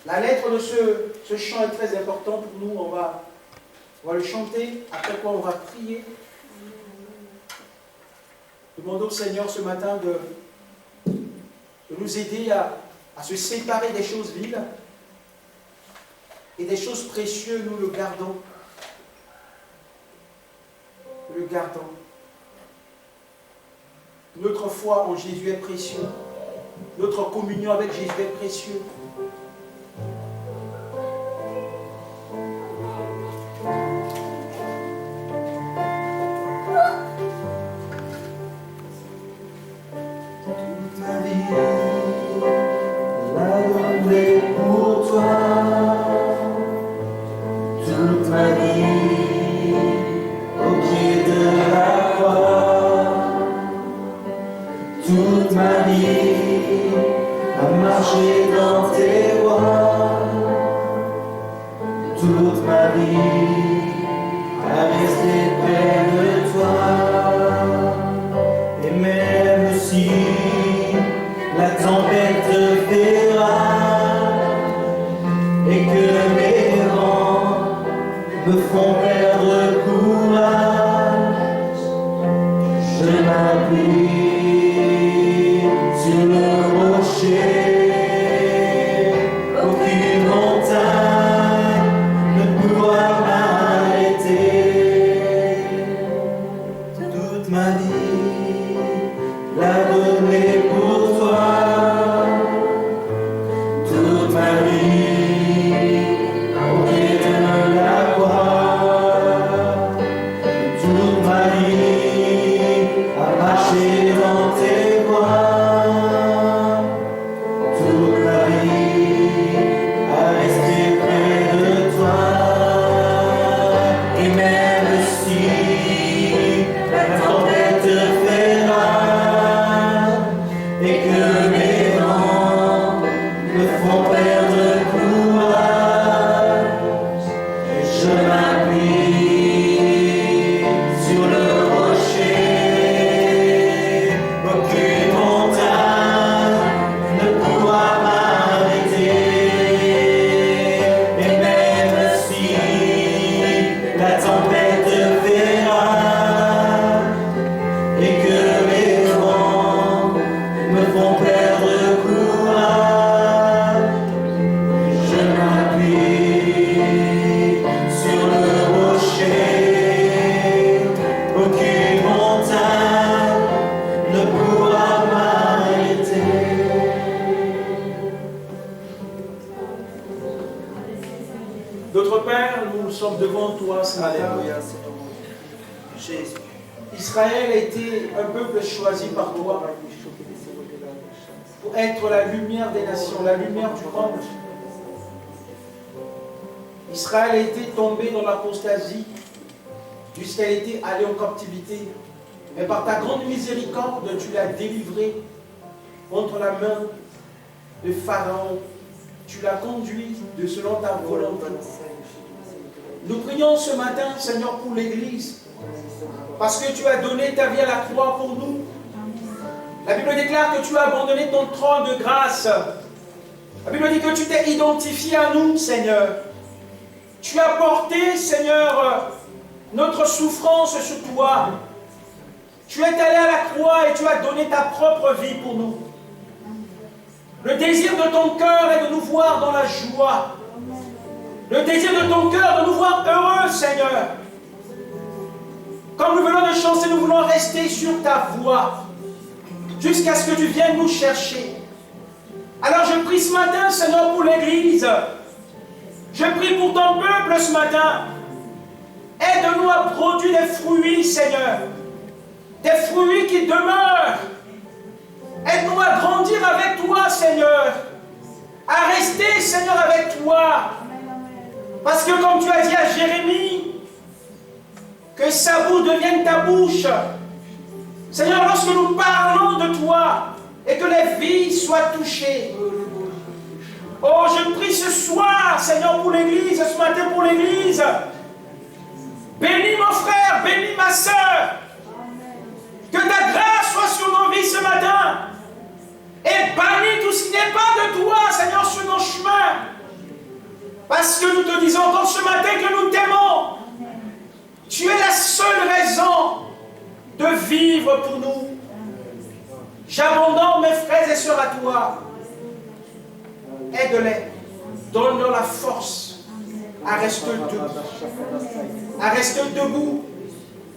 La lettre de ce chant est très importante pour nous. On va le chanter, après quoi on va prier. Demandons au Seigneur ce matin de nous aider à se séparer des choses viles et des choses précieuses, nous le gardons. Le gardons. Notre foi en Jésus est précieux. Notre communion avec Jésus est précieux. Toute ma vie marcher dans tes voies toute ma vie, à rester près de toi. Et même si la tempête fait rage et que mes vents me font perdre courage, je m'appuie sur le rocher. Aucune montagne ne pourra m'arrêter. Toute ma vie, la donner pour toi. Toute ma vie, auprès de la croix. Toute ma vie, à marcher dans tes voies. Toute ma vie, à rester près de toi. Et même si la tempête fait rage et que mes vents me font perdre courage, je m'appuie sur le rocher. Aucune montagne ne pourra m'arrêter. Et même si la tempête fait rage et que mes vents me font perdre courage, je m'appuie sur le rocher. Aucune montagne ne pourra m'arrêter. Notre Père, nous sommes devant toi ce matin. Jésus. Israël a été un peuple choisi par toi pour être la lumière des nations, la lumière du monde. Israël a été tombé dans l'apostasie jusqu'à été allé en captivité. Mais par ta grande miséricorde, tu l'as délivré contre la main de Pharaon. Tu l'as conduit de selon ta volonté. Nous prions ce matin, Seigneur, pour l'Église, parce que tu as donné ta vie à la croix pour nous. La Bible déclare que tu as abandonné ton trône de grâce. La Bible dit que tu t'es identifié à nous, Seigneur. Tu as porté, Seigneur, notre souffrance sur toi. Tu es allé à la croix et tu as donné ta propre vie pour nous. Le désir de ton cœur est de nous voir dans la joie. Le désir de ton cœur de nous voir heureux, Seigneur. Comme nous venons de chanter, nous voulons rester sur ta voie jusqu'à ce que tu viennes nous chercher. Alors je prie ce matin, Seigneur, pour l'Église. Je prie pour ton peuple ce matin. Aide-nous à produire des fruits, Seigneur. Des fruits qui demeurent. Aide-nous à grandir avec toi, Seigneur. À rester, Seigneur, avec toi. Parce que comme tu as dit à Jérémie, que sa bouche devienne ta bouche. Seigneur, lorsque nous parlons de toi et que les vies soient touchées. Oh, je prie ce soir, Seigneur, pour l'Église, ce matin pour l'Église. Bénis mon frère, bénis ma soeur. Que ta grâce soit sur nos vies ce matin. Et bannis tout ce qui n'est pas de toi, Seigneur, sur nos chemins. Parce que nous te disons encore ce matin que nous t'aimons. Tu es la seule raison de vivre pour nous. J'abandonne mes frères et sœurs à toi. Aide-les. Donne-leur la force à rester debout. À rester debout.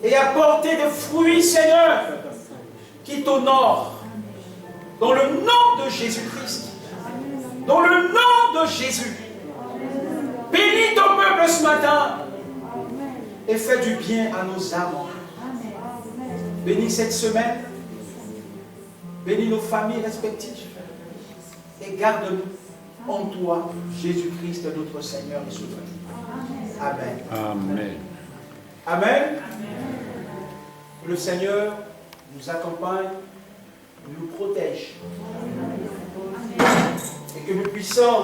Et à porter des fruits, Seigneur, qui t'honorent. Dans le nom de Jésus-Christ. Dans le nom de Jésus. Bénis ton peuple ce matin. Et fais du bien à nos âmes. Bénis cette semaine. Bénis nos familles respectives. Et garde-nous en toi, Jésus-Christ, notre Seigneur et Sauveur. Amen. Amen. Amen. Le Seigneur nous accompagne, nous protège. Amen. Tout-Puissant,